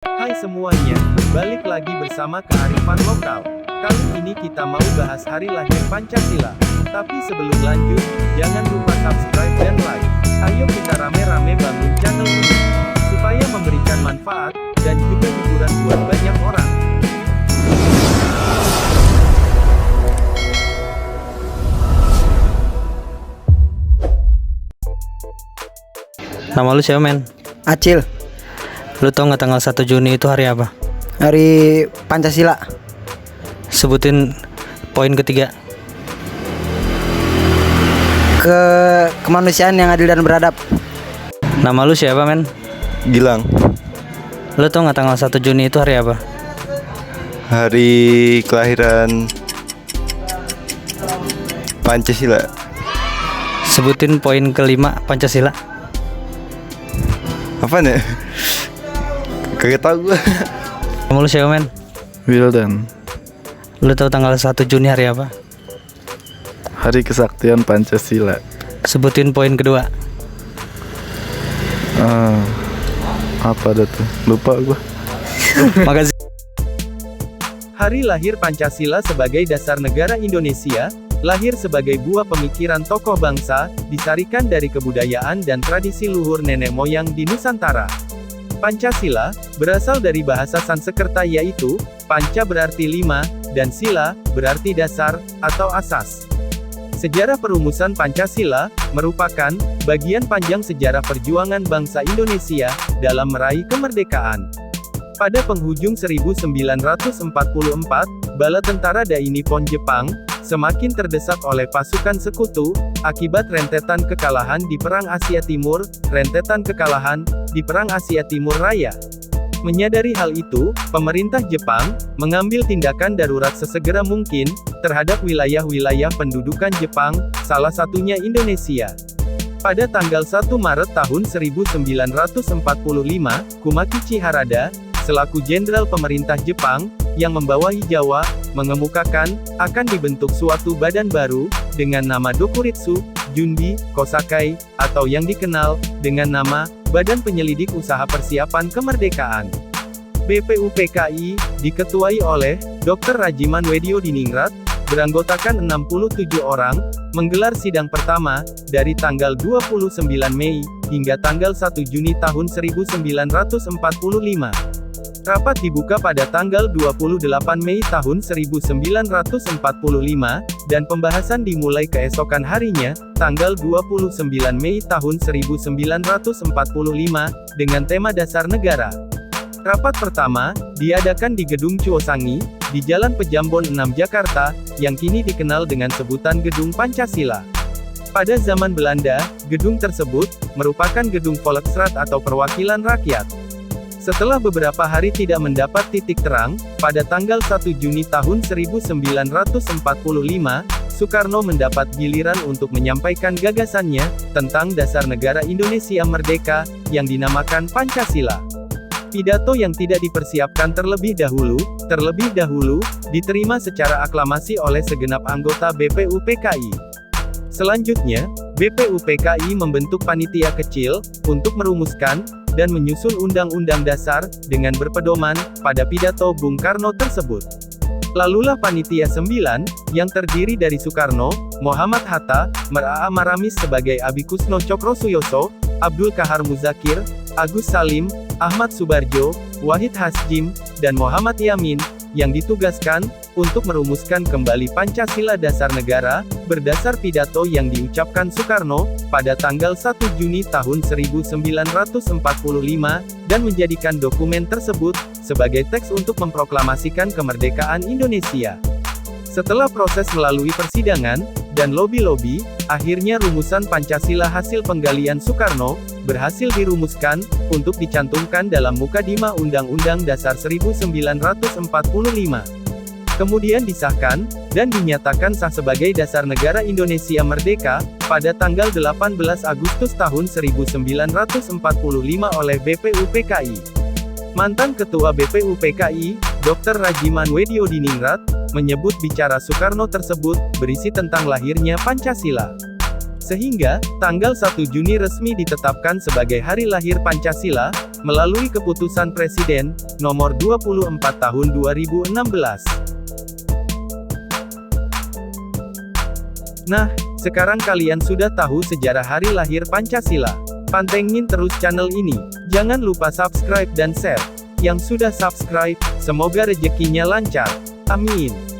Hai semuanya, balik lagi bersama Kearifan Lokal. Kali ini kita mau bahas hari lahir Pancasila. Tapi sebelum lanjut, jangan lupa subscribe dan like. Ayo kita rame-rame bangun channel ini, supaya memberikan manfaat, dan juga hiburan buat banyak orang. Nama lu siapa, men? Acil, Lu tau nggak tanggal 1 Juni itu hari apa? hari Pancasila. Sebutin poin ketiga. Kemanusiaan yang adil dan beradab. Nama lu siapa, men? Gilang, Lu tau nggak tanggal 1 Juni itu hari apa? hari kelahiran Pancasila. Sebutin poin kelima Pancasila. Apaan ya? Kagak tau gue. Nama lu siapa, men? Wildan, Lu tau tanggal 1 Juni hari apa? Hari Kesaktian Pancasila. Sebutin poin kedua. Apa dah tuh? Lupa gua. Makasih. Hari lahir Pancasila sebagai dasar negara Indonesia, lahir sebagai buah pemikiran tokoh bangsa, disarikan dari kebudayaan dan tradisi luhur nenek moyang di Nusantara. Pancasila, berasal dari bahasa Sanskerta yaitu, panca berarti 5, dan sila, berarti dasar, atau asas. Sejarah perumusan Pancasila, merupakan, bagian panjang sejarah perjuangan bangsa Indonesia, dalam meraih kemerdekaan. Pada penghujung 1944, bala tentara Dai Nippon Jepang, semakin terdesak oleh pasukan sekutu, akibat rentetan kekalahan di Perang Asia Timur, rentetan kekalahan, di Perang Asia Timur Raya. Menyadari hal itu, pemerintah Jepang, mengambil tindakan darurat sesegera mungkin, terhadap wilayah-wilayah pendudukan Jepang, salah satunya Indonesia. Pada tanggal 1 Maret tahun 1945, Kumakichi Harada, selaku Jenderal Pemerintah Jepang, yang membawahi Jawa, mengemukakan, akan dibentuk suatu badan baru, dengan nama Dokuritsu, Junbi, Kosakai, atau yang dikenal, dengan nama, Badan Penyelidik Usaha Persiapan Kemerdekaan. BPUPKI, diketuai oleh, Dr. Rajiman Weddiodiningrat, beranggotakan 67 orang, menggelar sidang pertama, dari tanggal 29 Mei, hingga tanggal 1 Juni tahun 1945. Rapat dibuka pada tanggal 28 Mei tahun 1945, dan pembahasan dimulai keesokan harinya, tanggal 29 Mei tahun 1945, dengan tema dasar negara. Rapat pertama, diadakan di Gedung Chuosangi, di Jalan Pejambon 6 Jakarta, yang kini dikenal dengan sebutan Gedung Pancasila. Pada zaman Belanda, gedung tersebut, merupakan gedung Volksraad atau perwakilan rakyat. Setelah beberapa hari tidak mendapat titik terang, pada tanggal 1 Juni tahun 1945, Soekarno mendapat giliran untuk menyampaikan gagasannya, tentang dasar negara Indonesia merdeka, yang dinamakan Pancasila. Pidato yang tidak dipersiapkan terlebih dahulu, diterima secara aklamasi oleh segenap anggota BPUPKI. Selanjutnya, BPUPKI membentuk panitia kecil, untuk merumuskan, dan menyusun Undang-Undang Dasar, dengan berpedoman, pada pidato Bung Karno tersebut. Lalulah Panitia 9, yang terdiri dari Soekarno, Muhammad Hatta, Meraa Maramis sebagai Abikusno Cokrosuyoso, Abdul Kahar Muzakir, Agus Salim, Ahmad Subarjo, Wahid Hasjim, dan Muhammad Yamin, yang ditugaskan, untuk merumuskan kembali Pancasila dasar negara, berdasar pidato yang diucapkan Soekarno, pada tanggal 1 Juni tahun 1945, dan menjadikan dokumen tersebut, sebagai teks untuk memproklamasikan kemerdekaan Indonesia. Setelah proses melalui persidangan, dan lobi-lobi, akhirnya rumusan Pancasila hasil penggalian Soekarno, berhasil dirumuskan, untuk dicantumkan dalam Mukadimah Undang-Undang Dasar 1945. Kemudian disahkan, dan dinyatakan sah sebagai dasar negara Indonesia merdeka, pada tanggal 18 Agustus tahun 1945 oleh BPUPKI. Mantan Ketua BPUPKI, Dr. Rajiman Weddiodiningrat, menyebut bicara Soekarno tersebut, berisi tentang lahirnya Pancasila. Sehingga, tanggal 1 Juni resmi ditetapkan sebagai hari lahir Pancasila, melalui keputusan Presiden nomor 24 tahun 2016. Nah, sekarang kalian sudah tahu sejarah hari lahir Pancasila. Pantengin terus channel ini. Jangan lupa subscribe dan share. Yang sudah subscribe, semoga rezekinya lancar. Amin.